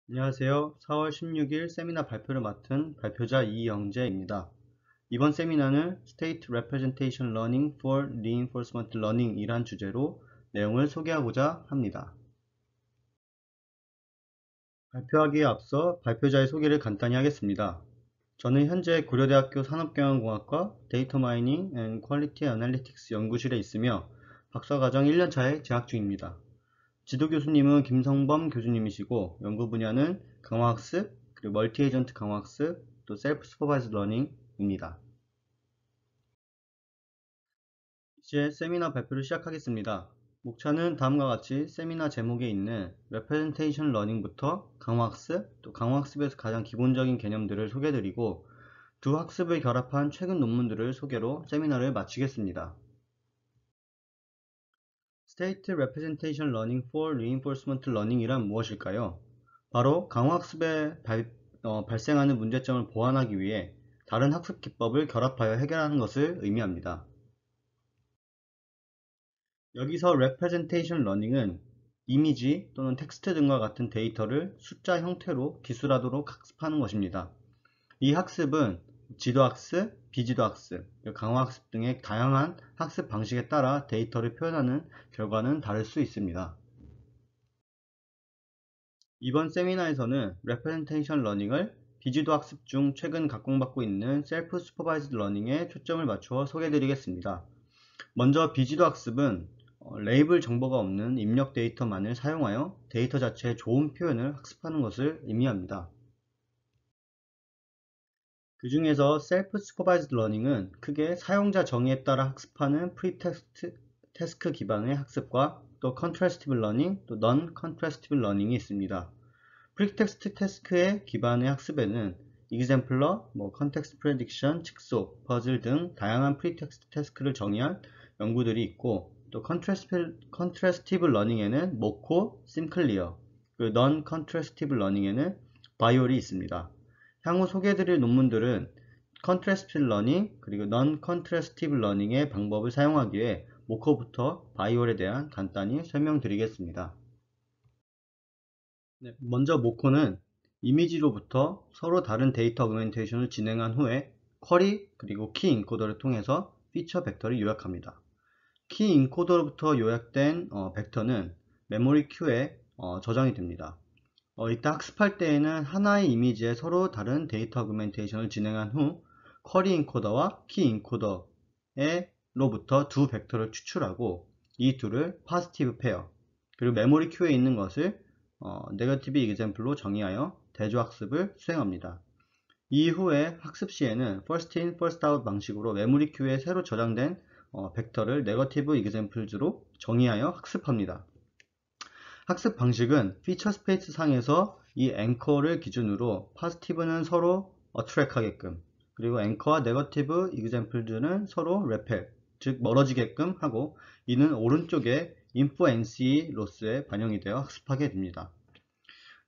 안녕하세요. 4월 16일 세미나 발표를 맡은 발표자 이영재입니다. 이번 세미나는 State Representation Learning for Reinforcement Learning 이란 주제로 내용을 소개하고자 합니다. 발표하기에 앞서 발표자의 소개를 간단히 하겠습니다. 저는 현재 고려대학교 산업경영공학과 데이터 마이닝 앤 퀄리티 애널리틱스 연구실에 있으며 박사과정 1년차에 재학 중입니다. 지도 교수님은 김성범 교수님이시고 연구 분야는 강화학습, 그리고 멀티 에이전트 강화학습, 또 셀프 슈퍼바이즈 러닝입니다. 이제 세미나 발표를 시작하겠습니다. 목차는 다음과 같이 세미나 제목에 있는 Representation Learning부터 강화학습, 또 강화학습에서 가장 기본적인 개념들을 소개드리고 두 학습을 결합한 최근 논문들을 소개로 세미나를 마치겠습니다. State Representation Learning for Reinforcement Learning이란 무엇일까요? 바로 강화학습에 발생하는 문제점을 보완하기 위해 다른 학습 기법을 결합하여 해결하는 것을 의미합니다. 여기서 Representation Learning은 이미지 또는 텍스트 등과 같은 데이터를 숫자 형태로 기술하도록 학습하는 것입니다. 이 학습은 지도학습, 비지도학습, 강화학습 등의 다양한 학습 방식에 따라 데이터를 표현하는 결과는 다를 수 있습니다. 이번 세미나에서는 Representation Learning을 비지도 학습 중 최근 각광받고 있는 Self Supervised Learning에 초점을 맞추어 소개해드리겠습니다. 먼저 비지도 학습은 레이블 정보가 없는 입력 데이터만을 사용하여 데이터 자체의 좋은 표현을 학습하는 것을 의미합니다. 그 중에서 Self Supervised Learning은 크게 사용자 정의에 따라 학습하는 프리테스크 기반의 학습과 또 Contrastive Learning, 또 Non-Contrastive Learning이 있습니다. 프리텍스트 태스크의 기반의 학습에는 exampler, context prediction, 직소, 퍼즐 등 다양한 프리텍스트 태스크를 정의한 연구들이 있고 또 contrastive learning에는 모코, 심클리어, 그리고 non-contrastive learning에는 바이올이 있습니다. 향후 소개해드릴 논문들은 contrastive learning 그리고 non-contrastive learning의 방법을 사용하기 위해 모코부터 바이올에 대한 간단히 설명드리겠습니다. 먼저 모코는 이미지로부터 서로 다른 데이터 어그멘테이션을 진행한 후에 쿼리 그리고 키 인코더를 통해서 피처 벡터를 요약합니다. 키 인코더로부터 요약된 벡터는 메모리 큐에 저장이 됩니다. 이때 학습할 때에는 하나의 이미지에 서로 다른 데이터 어그멘테이션을 진행한 후 쿼리 인코더와 키 인코더로부터 두 벡터를 추출하고 이 둘을 포지티브 페어 그리고 메모리 큐에 있는 것을 네거티브 example로 정의하여 대조학습을 수행합니다. 이후에 학습 시에는 first in, first out 방식으로 메모리 큐에 새로 저장된 벡터를 네거티브 examples로 정의하여 학습합니다. 학습 방식은 피처 스페이스 상에서 이 앵커를 기준으로 positive는 서로 attract 하게끔 그리고 앵커와 네거티브 examples는 서로 repel, 즉 멀어지게끔 하고 이는 오른쪽에 infoNC 로스에 반영이 되어 학습하게 됩니다.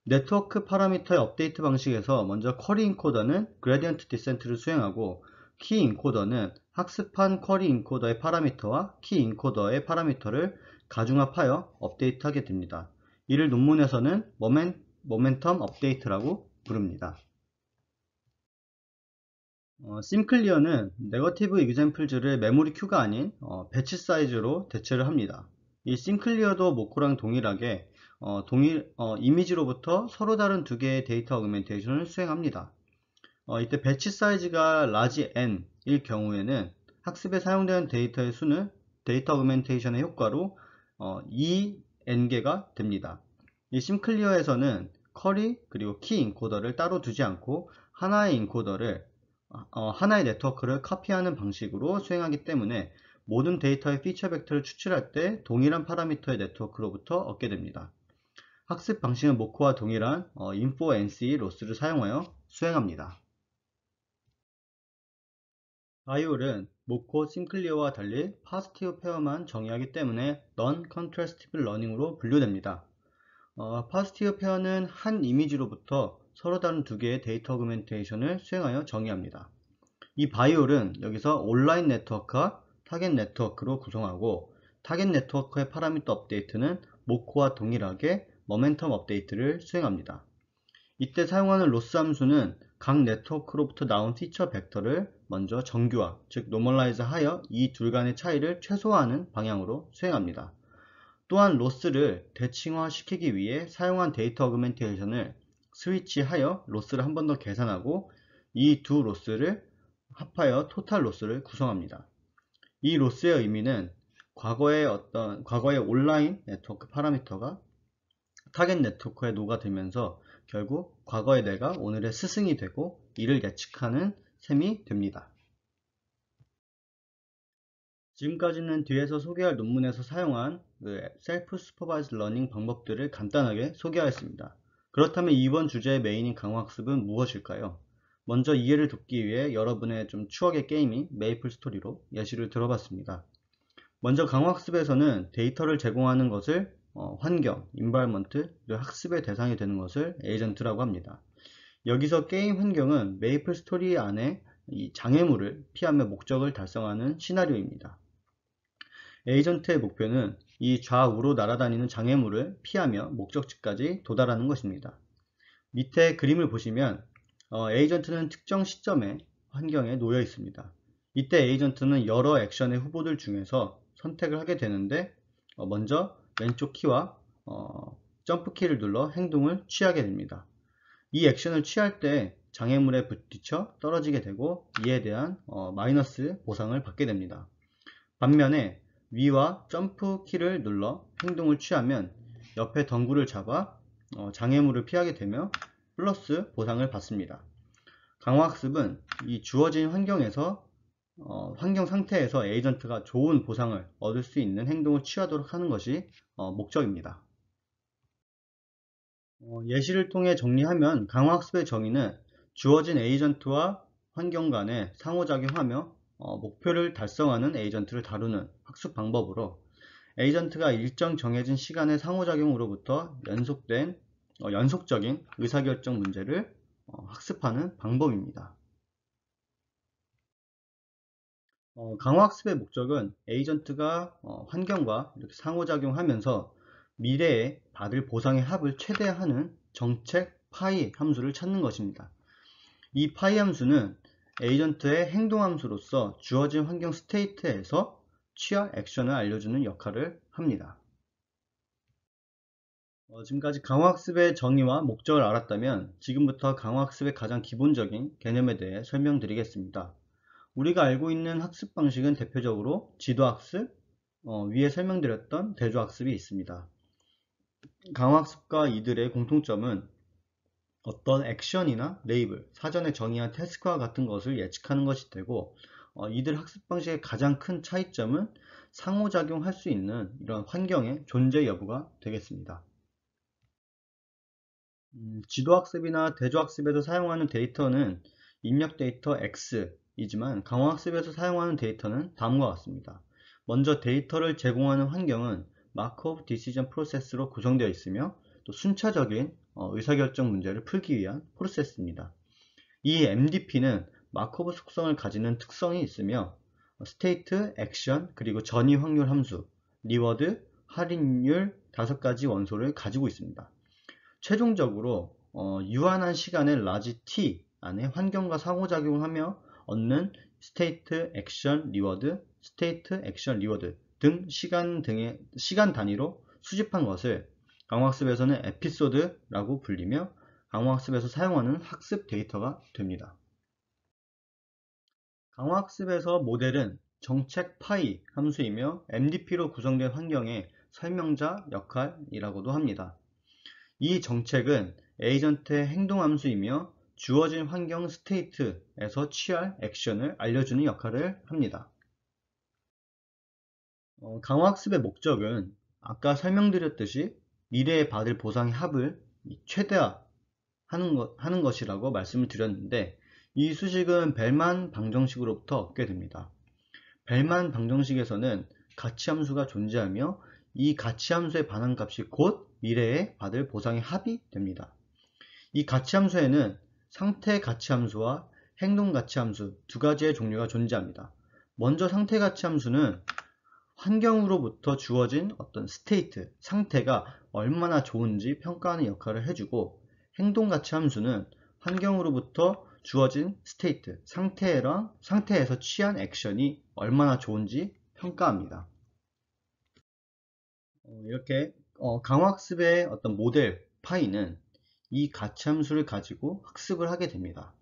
네트워크 파라미터의 업데이트 방식에서 먼저 쿼리 인코더는 그레디언트 디센트를 수행하고 키 인코더는 학습한 쿼리 인코더의 파라미터와 키 인코더의 파라미터를 가중합하여 업데이트하게 됩니다. 이를 논문에서는 모멘텀 업데이트라고 부릅니다. 심클리어는 네거티브 examples를 메모리 큐가 아닌 배치 사이즈로 대체를 합니다. 이 심클리어도 모코랑 동일하게 이미지로부터 서로 다른 두 개의 데이터 어그멘테이션을 수행합니다. 이때 배치 사이즈가 라지 n일 경우에는 학습에 사용되는 데이터의 수는 데이터 어그멘테이션의 효과로 2n개가 됩니다. 이 심클리어에서는 쿼리 그리고 키 인코더를 따로 두지 않고 하나의 인코더를 하나의 네트워크를 카피하는 방식으로 수행하기 때문에 모든 데이터의 피처 벡터를 추출할 때 동일한 파라미터의 네트워크로부터 얻게 됩니다. 학습 방식은 모코와 동일한 InfoNC 로스를 사용하여 수행합니다. 바이올은 모코, 심클리어와 달리 포지티브 페어만 정의하기 때문에 Non-Contrastive Learning으로 분류됩니다. 포지티브 페어는 한 이미지로부터 서로 다른 두 개의 데이터 어그멘테이션을 수행하여 정의합니다. 이 바이올은 여기서 온라인 네트워크와 타겟 네트워크로 구성하고 타겟 네트워크의 파라미터 업데이트는 모코와 동일하게 모멘텀 업데이트를 수행합니다. 이때 사용하는 로스 함수는 각 네트워크로부터 나온 피처 벡터를 먼저 정규화, 즉 노멀라이즈 하여 이 둘 간의 차이를 최소화하는 방향으로 수행합니다. 또한 로스를 대칭화시키기 위해 사용한 데이터 어그멘테이션을 스위치하여 로스를 한 번 더 계산하고 이 두 로스를 합하여 토탈 로스를 구성합니다. 이 로스의 의미는 과거의 온라인 네트워크 파라미터가 타겟 네트워크에 녹아들면서 결국 과거의 내가 오늘의 스승이 되고 이를 예측하는 셈이 됩니다. 지금까지는 뒤에서 소개할 논문에서 사용한 셀프 슈퍼바이즈 러닝 방법들을 간단하게 소개하였습니다. 그렇다면 이번 주제의 메인인 강화학습은 무엇일까요? 먼저 이해를 돕기 위해 여러분의 좀 추억의 게임인 메이플 스토리로 예시를 들어봤습니다. 먼저 강화학습에서는 데이터를 제공하는 것을 환경, environment, 학습의 대상이 되는 것을 에이전트라고 합니다. 여기서 게임 환경은 메이플 스토리 안에 이 장애물을 피하며 목적을 달성하는 시나리오입니다. 에이전트의 목표는 이 좌우로 날아다니는 장애물을 피하며 목적지까지 도달하는 것입니다. 밑에 그림을 보시면 에이전트는 특정 시점에 환경에 놓여 있습니다. 이때 에이전트는 여러 액션의 후보들 중에서 선택을 하게 되는데 먼저 왼쪽 키와 점프 키를 눌러 행동을 취하게 됩니다. 이 액션을 취할 때 장애물에 부딪혀 떨어지게 되고 이에 대한 마이너스 보상을 받게 됩니다. 반면에 위와 점프 키를 눌러 행동을 취하면 옆에 덩굴을 잡아 장애물을 피하게 되며 플러스 보상을 받습니다. 강화학습은 이 주어진 환경에서 환경 상태에서 에이전트가 좋은 보상을 얻을 수 있는 행동을 취하도록 하는 것이 목적입니다. 예시를 통해 정리하면 강화학습의 정의는 주어진 에이전트와 환경 간에 상호작용하며 목표를 달성하는 에이전트를 다루는 학습 방법으로 에이전트가 일정 정해진 시간의 상호작용으로부터 연속적인 의사결정 문제를 학습하는 방법입니다. 강화학습의 목적은 에이전트가 환경과 이렇게 상호작용하면서 미래에 받을 보상의 합을 최대화하는 정책 파이 함수를 찾는 것입니다. 이 파이 함수는 에이전트의 행동 함수로서 주어진 환경 스테이트에서 취할 액션을 알려주는 역할을 합니다. 지금까지 강화학습의 정의와 목적을 알았다면 지금부터 강화학습의 가장 기본적인 개념에 대해 설명드리겠습니다. 우리가 알고 있는 학습 방식은 대표적으로 지도학습, 위에 설명드렸던 대조학습이 있습니다. 강화학습과 이들의 공통점은 어떤 액션이나 레이블, 사전에 정의한 태스크와 같은 것을 예측하는 것이 되고 이들 학습 방식의 가장 큰 차이점은 상호작용할 수 있는 이런 환경의 존재 여부가 되겠습니다. 지도학습이나 대조학습에서 사용하는 데이터는 입력 데이터 X이지만 강화학습에서 사용하는 데이터는 다음과 같습니다. 먼저 데이터를 제공하는 환경은 마크오브 디시전 프로세스로 구성되어 있으며 또 순차적인 의사결정 문제를 풀기 위한 프로세스입니다. 이 MDP는 마크오브 속성을 가지는 특성이 있으며 스테이트, 액션, 그리고 전이 확률 함수, 리워드, 할인율 5가지 원소를 가지고 있습니다. 최종적으로 유한한 시간의 라지 t 안에 환경과 상호작용하며 얻는 스테이트, 액션, 리워드, 스테이트, 액션, 리워드 등 시간 단위로 수집한 것을 강화학습에서는 에피소드라고 불리며 강화학습에서 사용하는 학습 데이터가 됩니다. 강화학습에서 모델은 정책 파이 함수이며 MDP로 구성된 환경의 설명자 역할이라고도 합니다. 이 정책은 에이전트의 행동 함수이며 주어진 환경 스테이트에서 취할 액션을 알려주는 역할을 합니다. 강화학습의 목적은 아까 설명드렸듯이 미래에 받을 보상의 합을 최대화하는 것이라고 말씀을 드렸는데 이 수식은 벨만 방정식으로부터 얻게 됩니다. 벨만 방정식에서는 가치함수가 존재하며 이 가치함수의 반환값이 곧 미래에 받을 보상의 합이 됩니다. 이 가치함수에는 상태 가치함수와 행동 가치함수 두 가지의 종류가 존재합니다. 먼저 상태 가치함수는 환경으로부터 주어진 어떤 스테이트, 상태가 얼마나 좋은지 평가하는 역할을 해주고 행동가치 함수는 환경으로부터 주어진 스테이트, 상태에서 취한 액션이 얼마나 좋은지 평가합니다. 이렇게 강화학습의 어떤 모델 파이는 이 가치 함수를 가지고 학습을 하게 됩니다.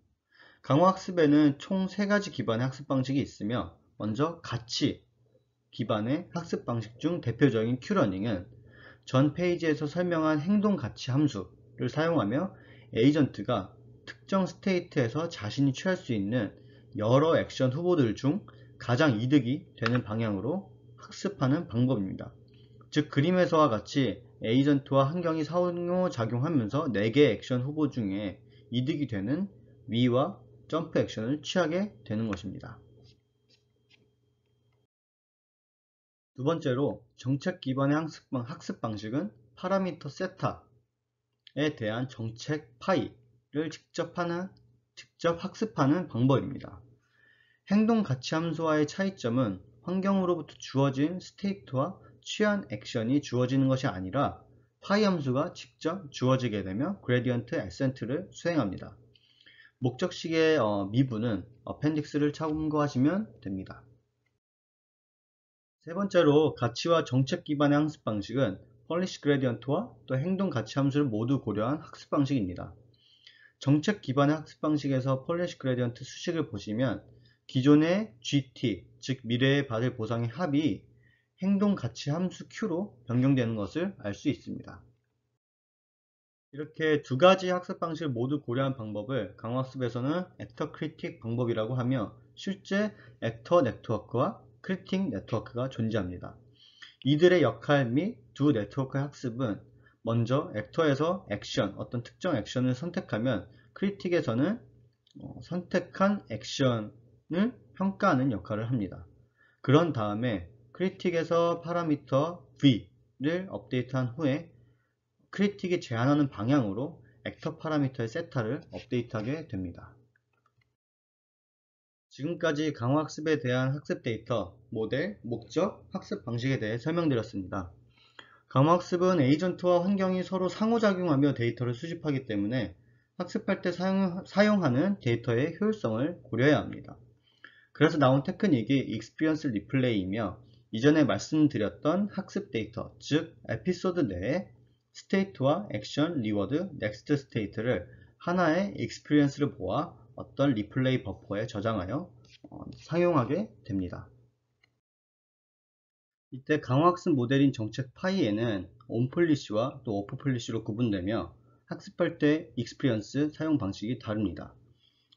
강화학습에는 총 3가지 기반의 학습 방식이 있으며, 먼저 가치 기반의 학습 방식 중 대표적인 큐러닝은 전 페이지에서 설명한 행동 가치 함수를 사용하며 에이전트가 특정 스테이트에서 자신이 취할 수 있는 여러 액션 후보들 중 가장 이득이 되는 방향으로 학습하는 방법입니다. 즉, 그림에서와 같이 에이전트와 환경이 상호작용하면서 4개의 액션 후보 중에 이득이 되는 위와 점프 액션을 취하게 되는 것입니다. 두 번째로 정책 기반의 학습 방식은 파라미터 세타에 대한 정책 파이를 직접 학습하는 방법입니다. 행동 가치 함수와의 차이점은 환경으로부터 주어진 스테이트와 취한 액션이 주어지는 것이 아니라 파이 함수가 직접 주어지게 되며 그레디언트 애센트를 수행합니다. 목적식의 미분은 어펜딕스를 참고하시면 됩니다. 세 번째로 가치와 정책 기반의 학습 방식은 펄리시 그레디언트와 또 행동 가치 함수를 모두 고려한 학습 방식입니다. 정책 기반의 학습 방식에서 펄리시 그레디언트 수식을 보시면 기존의 GT, 즉 미래에 받을 보상의 합이 행동 가치 함수 Q로 변경되는 것을 알 수 있습니다. 이렇게 2가지 학습 방식을 모두 고려한 방법을 강화학습에서는 액터 크리틱 방법이라고 하며, 실제 액터 네트워크와 크리틱 네트워크가 존재합니다. 이들의 역할 및 두 네트워크의 학습은 먼저 액터에서 어떤 특정 액션을 선택하면 크리틱에서는 선택한 액션을 평가하는 역할을 합니다. 그런 다음에 크리틱에서 파라미터 V를 업데이트한 후에 크리틱이 제한하는 방향으로 액터 파라미터의 세타를 업데이트하게 됩니다. 지금까지 강화학습에 대한 학습 데이터, 모델, 목적, 학습 방식에 대해 설명드렸습니다. 강화학습은 에이전트와 환경이 서로 상호작용하며 데이터를 수집하기 때문에 학습할 때 사용하는 데이터의 효율성을 고려해야 합니다. 그래서 나온 테크닉이 익스피리언스 리플레이이며, 이전에 말씀드렸던 학습 데이터, 즉 에피소드 내에 스테이트와 액션, 리워드, 넥스트 스테이트를 하나의 익스피리언스를 모아 어떤 리플레이 버퍼에 저장하여 사용하게 됩니다. 이때 강화학습 모델인 정책 파이에는 온폴리시와 또 오프폴리시로 구분되며 학습할 때 익스피리언스 사용 방식이 다릅니다.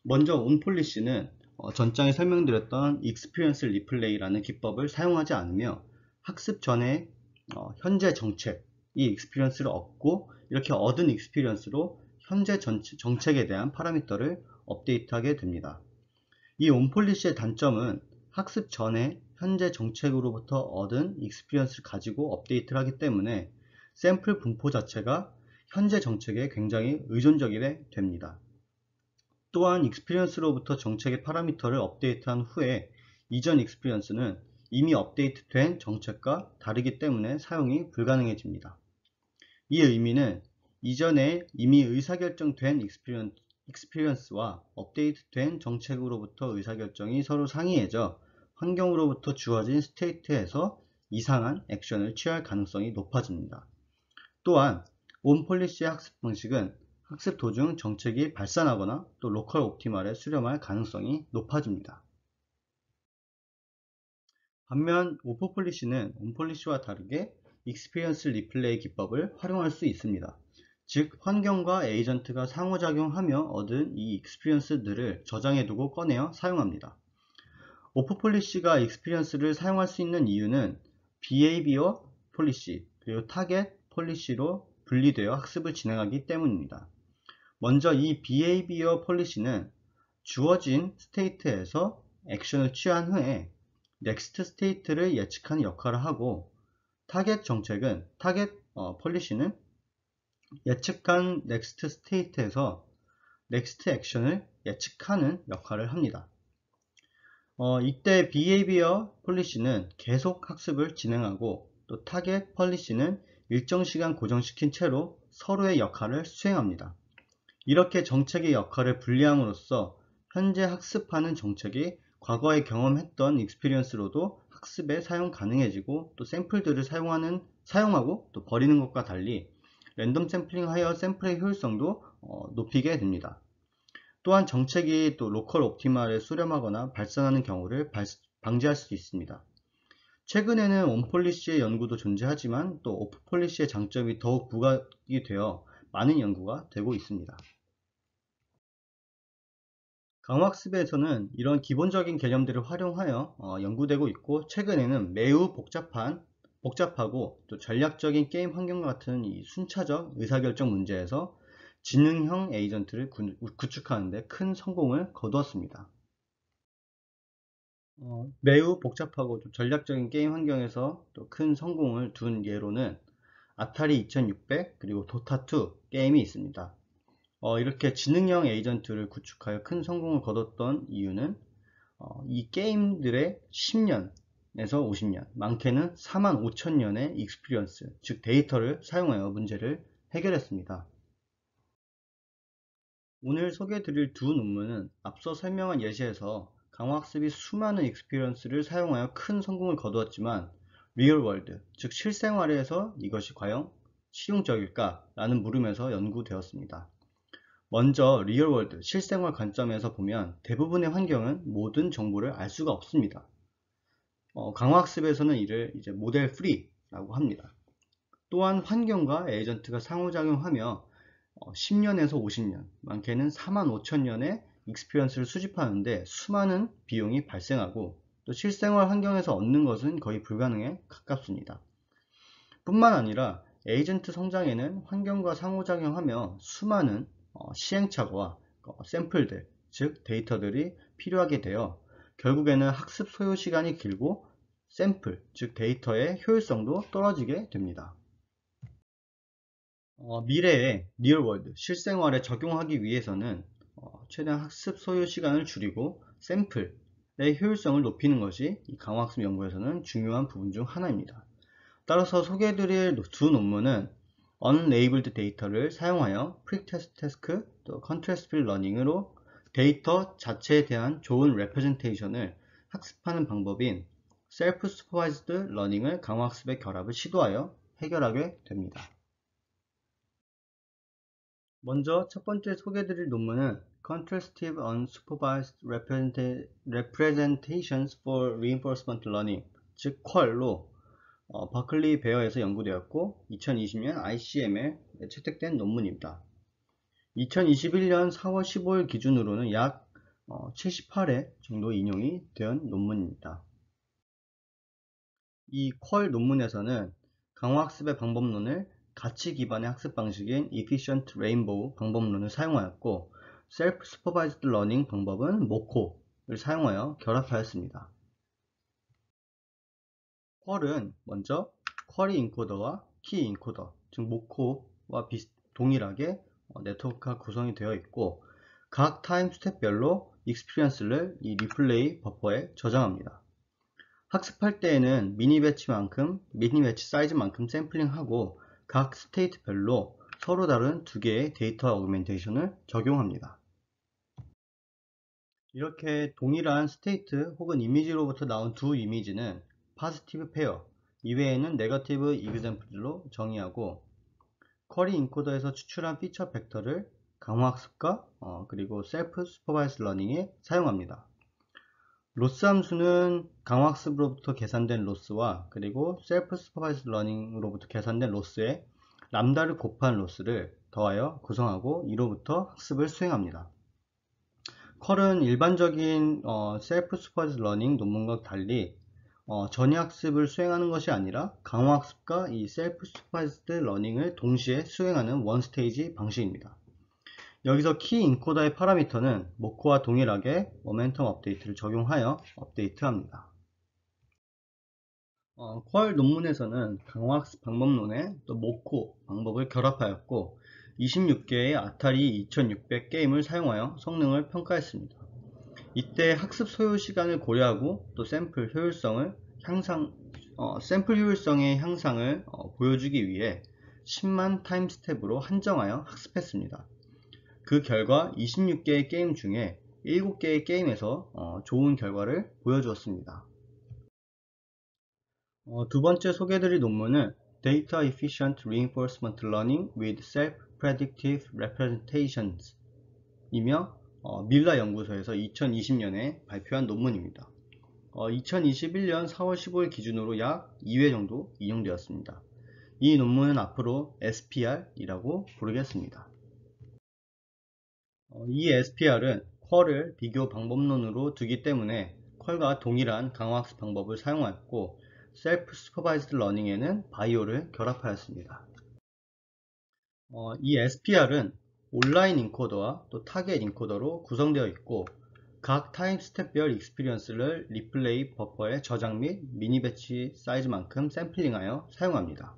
먼저 온폴리시는 전장에 설명드렸던 익스피리언스 리플레이라는 기법을 사용하지 않으며 학습 전에 현재 정책, 이 익스피리언스를 얻고 이렇게 얻은 익스피리언스로 현재 정책에 대한 파라미터를 업데이트하게 됩니다. 이 온폴리시의 단점은 학습 전에 현재 정책으로부터 얻은 익스피리언스를 가지고 업데이트를 하기 때문에 샘플 분포 자체가 현재 정책에 굉장히 의존적이게 됩니다. 또한 익스피리언스로부터 정책의 파라미터를 업데이트한 후에 이전 익스피리언스는 이미 업데이트된 정책과 다르기 때문에 사용이 불가능해집니다. 이 의미는 이전에 이미 의사결정된 익스피리언스와 업데이트된 정책으로부터 의사결정이 서로 상이해져 환경으로부터 주어진 스테이트에서 이상한 액션을 취할 가능성이 높아집니다. 또한 온폴리시의 학습 방식은 학습 도중 정책이 발산하거나 또 로컬 옵티멀에 수렴할 가능성이 높아집니다. 반면 오프폴리시는 온폴리시와 다르게 익스피리언스 리플레이 기법을 활용할 수 있습니다. 즉, 환경과 에이전트가 상호작용하며 얻은 이 익스피리언스들을 저장해두고 꺼내어 사용합니다. 오프폴리시가 익스피리언스를 사용할 수 있는 이유는 비헤이비어 폴리시 그리고 타겟 폴리시로 분리되어 학습을 진행하기 때문입니다. 먼저 이 비헤이비어 폴리시는 주어진 스테이트에서 액션을 취한 후에 넥스트 스테이트를 예측하는 역할을 하고, 타겟 폴리시는 예측한 넥스트 스테이트에서 넥스트 액션을 예측하는 역할을 합니다. 이때 behavior 폴리시는 계속 학습을 진행하고, 또 타겟 폴리시는 일정 시간 고정시킨 채로 서로의 역할을 수행합니다. 이렇게 정책의 역할을 분리함으로써 현재 학습하는 정책이 과거에 경험했던 익스피리언스로도 학습에 사용 가능해지고, 또 샘플들을 사용하고 또 버리는 것과 달리 랜덤 샘플링하여 샘플의 효율성도 높이게 됩니다. 또한 정책이 또 로컬 옵티말에 수렴하거나 발생하는 경우를 방지할 수 있습니다. 최근에는 온 폴리시의 연구도 존재하지만 또 오프 폴리시의 장점이 더욱 부각이 되어 많은 연구가 되고 있습니다. 강학습에서는 이런 기본적인 개념들을 활용하여 연구되고 있고, 최근에는 매우 복잡하고 또 전략적인 게임 환경과 같은 이 순차적 의사결정 문제에서 지능형 에이전트를 구축하는 데 큰 성공을 거두었습니다. 매우 복잡하고 좀 전략적인 게임 환경에서 또 큰 성공을 둔 예로는 아타리 2600 그리고 도타2 게임이 있습니다. 이렇게 지능형 에이전트를 구축하여 큰 성공을 거뒀던 이유는 이 게임들의 10년에서 50년, 많게는 45,000년의 익스피리언스, 즉 데이터를 사용하여 문제를 해결했습니다. 오늘 소개해드릴 두 논문은 앞서 설명한 예시에서 강화학습이 수많은 익스피리언스를 사용하여 큰 성공을 거두었지만 리얼월드, 즉 실생활에서 이것이 과연 실용적일까? 라는 물음에서 연구되었습니다. 먼저 리얼월드, 실생활 관점에서 보면 대부분의 환경은 모든 정보를 알 수가 없습니다. 강화학습에서는 이를 이제 모델 프리라고 합니다. 또한 환경과 에이전트가 상호작용하며 10년에서 50년, 많게는 45,000년의 익스피리언스를 수집하는데 수많은 비용이 발생하고, 또 실생활 환경에서 얻는 것은 거의 불가능에 가깝습니다. 뿐만 아니라 에이전트 성장에는 환경과 상호작용하며 수많은 시행착오와 샘플들, 즉 데이터들이 필요하게 되어 결국에는 학습 소요 시간이 길고 샘플, 즉 데이터의 효율성도 떨어지게 됩니다. 미래의 리얼월드, 실생활에 적용하기 위해서는 최대한 학습 소요 시간을 줄이고 샘플의 효율성을 높이는 것이 이 강화학습 연구에서는 중요한 부분 중 하나입니다. 따라서 소개해드릴 두 논문은 unlabeled 데이터를 사용하여 프리테스트 태스크, 또 컨트라스트 필 러닝으로 데이터 자체에 대한 좋은 레프레젠테이션을 학습하는 방법인 셀프 슈퍼바이즈드 러닝을 강화학습의 결합을 시도하여 해결하게 됩니다. 먼저 첫 번째 소개해드릴 논문은 Contrastive Unsupervised Representations for Reinforcement Learning, 즉 퀄로 버클리 베어에서 연구되었고 2020년 ICM에 채택된 논문입니다. 2021년 4월 15일 기준으로는 약 78회 정도 인용이 된 논문입니다. 이 퀄 논문에서는 강화학습의 방법론을 가치 기반의 학습 방식인 Efficient Rainbow 방법론을 사용하였고, Self-Supervised Learning 방법은 모코를 사용하여 결합하였습니다. 퀄은 먼저 쿼리 인코더와 키 인코더, 즉 모코와 동일하게 네트워크가 구성이 되어 있고, 각 타임 스텝별로 익스피리언스를 이 리플레이 버퍼에 저장합니다. 학습할 때에는 미니 배치 사이즈만큼 샘플링하고 각 스테이트별로 서로 다른 두 개의 데이터 어그멘테이션을 적용합니다. 이렇게 동일한 스테이트 혹은 이미지로부터 나온 두 이미지는 포지티브 페어, 이외에는 네거티브 이그젬플로 정의하고, 쿼리 인코더에서 추출한 피처 벡터를 강화학습과 그리고 셀프 슈퍼바이즈 러닝에 사용합니다. 로스 함수는 강화학습으로부터 계산된 로스와 그리고 셀프 슈퍼바이즈 러닝으로부터 계산된 로스에 람다를 곱한 로스를 더하여 구성하고 이로부터 학습을 수행합니다. 컬은 일반적인 셀프 슈퍼바이즈 러닝 논문과 달리 전위 학습을 수행하는 것이 아니라 강화학습과 이 셀프 슈퍼바이즈드 러닝을 동시에 수행하는 원 스테이지 방식입니다. 여기서 키 인코더의 파라미터는 모코와 동일하게 모멘텀 업데이트를 적용하여 업데이트합니다. 퀄 논문에서는 강화학습 방법론에 또 모코 방법을 결합하였고 26개의 아타리 2600 게임을 사용하여 성능을 평가했습니다. 이때 학습 소요 시간을 고려하고 또 샘플 효율성의 향상을 보여주기 위해 10만 타임 스텝으로 한정하여 학습했습니다. 그 결과 26개의 게임 중에 7개의 게임에서 좋은 결과를 보여주었습니다. 두 번째 소개해드릴 논문은 Data Efficient Reinforcement Learning with Self-Predictive Representations 이며 밀라 연구소에서 2020년에 발표한 논문입니다. 2021년 4월 15일 기준으로 약 2회 정도 인용되었습니다. 이 논문은 앞으로 SPR이라고 부르겠습니다. 이 SPR은 퀄을 비교 방법론으로 두기 때문에 퀄과 동일한 강화학습 방법을 사용하였고 셀프 슈퍼바이즈드 러닝에는 바이오를 결합하였습니다. 이 SPR은 온라인 인코더와 또 타겟 인코더로 구성되어 있고 각 타임 스텝별 익스피리언스를 리플레이 버퍼의 저장 및 미니 배치 사이즈만큼 샘플링하여 사용합니다.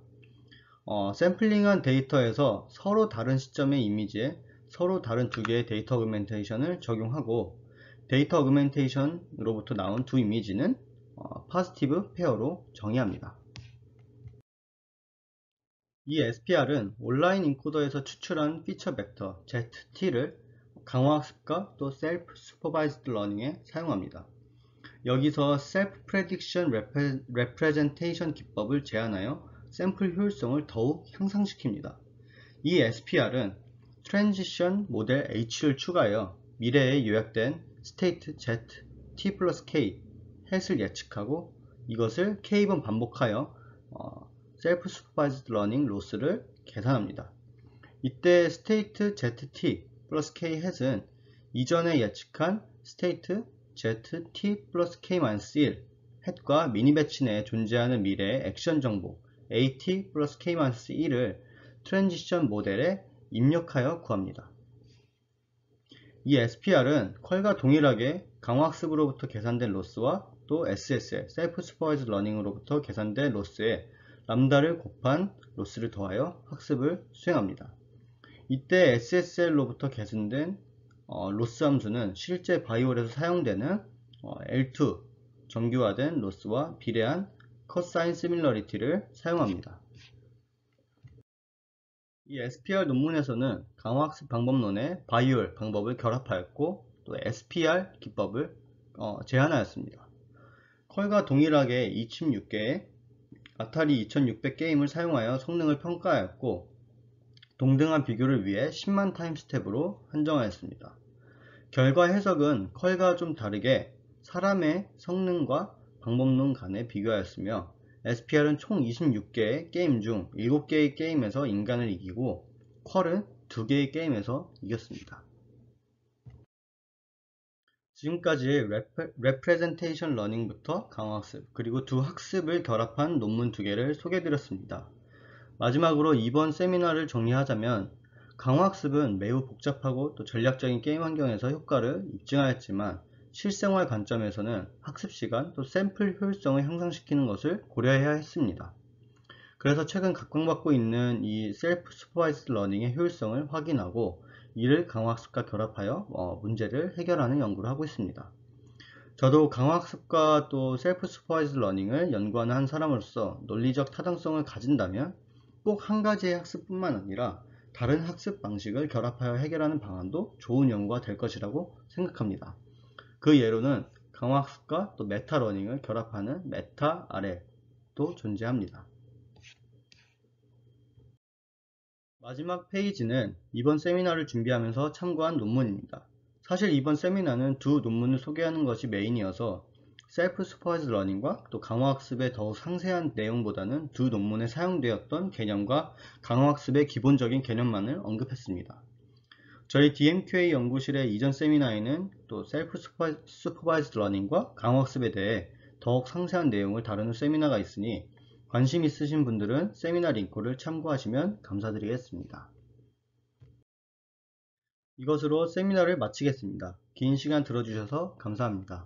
샘플링한 데이터에서 서로 다른 시점의 이미지에 서로 다른 두 개의 데이터 어그멘테이션을 적용하고 데이터 어그멘테이션으로부터 나온 두 이미지는 포지티브 페어로 정의합니다. 이 SPR은 온라인 인코더에서 추출한 피처 벡터 ZT를 강화학습과 또 셀프 슈퍼바이즈드 러닝에 사용합니다. 여기서 셀프 프레딕션 레프레젠테이션 기법을 제한하여 샘플 효율성을 더욱 향상시킵니다. 이 SPR은 트랜지션 모델 H를 추가하여 미래에 요약된 스테이트 Z, T 플러스 K 햇을 예측하고 이것을 K번 반복하여 셀프 슈퍼바이즈드 러닝 로스를 계산합니다. 이때 스테이트 ZT 플러스 K 햇은 이전에 예측한 스테이트 ZT 플러스 K-1 햇과 미니 배치 내에 존재하는 미래의 액션 정보 AT 플러스 K-1을 트랜지션 모델에 입력하여 구합니다. 이 SPR은 퀄과 동일하게 강화학습으로부터 계산된 로스와 또 SSL, 셀프 슈퍼바이즈드 러닝으로부터 계산된 로스에 람다를 곱한 로스를 더하여 학습을 수행합니다. 이때 SSL로부터 계산된 로스 함수는 실제 바이올에서 사용되는 L2 정규화된 로스와 비례한 컷사인 시밀러리티를 사용합니다. 이 SPR 논문에서는 강화학습 방법론에 바이올 방법을 결합하였고 또 SPR 기법을 제한하였습니다. 퀄과 동일하게 26개의 아타리 2600 게임을 사용하여 성능을 평가하였고 동등한 비교를 위해 10만 타임 스텝으로 한정하였습니다. 결과 해석은 퀄과 좀 다르게 사람의 성능과 방법론 간에 비교하였으며 SPR은 총 26개의 게임 중 7개의 게임에서 인간을 이기고 퀄은 2개의 게임에서 이겼습니다. 지금까지 레프레젠테이션 러닝부터 강화학습 그리고 두 학습을 결합한 논문 2개를 소개해드렸습니다. 마지막으로 이번 세미나를 정리하자면 강화학습은 매우 복잡하고 또 전략적인 게임 환경에서 효과를 입증하였지만 실생활 관점에서는 학습시간 또 샘플 효율성을 향상시키는 것을 고려해야 했습니다. 그래서 최근 각광받고 있는 이 셀프 슈퍼바이즈드 러닝의 효율성을 확인하고 이를 강화학습과 결합하여 문제를 해결하는 연구를 하고 있습니다. 저도 강화학습과 또 셀프 슈퍼바이즈드 러닝을 연구하는 한 사람으로서 논리적 타당성을 가진다면 꼭 한 가지의 학습뿐만 아니라 다른 학습 방식을 결합하여 해결하는 방안도 좋은 연구가 될 것이라고 생각합니다. 그 예로는 강화학습과 또 메타러닝을 결합하는 메타-RL도 존재합니다. 마지막 페이지는 이번 세미나를 준비하면서 참고한 논문입니다. 사실 이번 세미나는 두 논문을 소개하는 것이 메인이어서 셀프 슈퍼바이즈드 러닝과 또 강화학습의 더욱 상세한 내용보다는 두 논문에 사용되었던 개념과 강화학습의 기본적인 개념만을 언급했습니다. 저희 DMQA 연구실의 이전 세미나에는 또 셀프 슈퍼바이즈드 러닝과 강화학습에 대해 더욱 상세한 내용을 다루는 세미나가 있으니 관심 있으신 분들은 세미나 링크를 참고하시면 감사드리겠습니다. 이것으로 세미나를 마치겠습니다. 긴 시간 들어주셔서 감사합니다.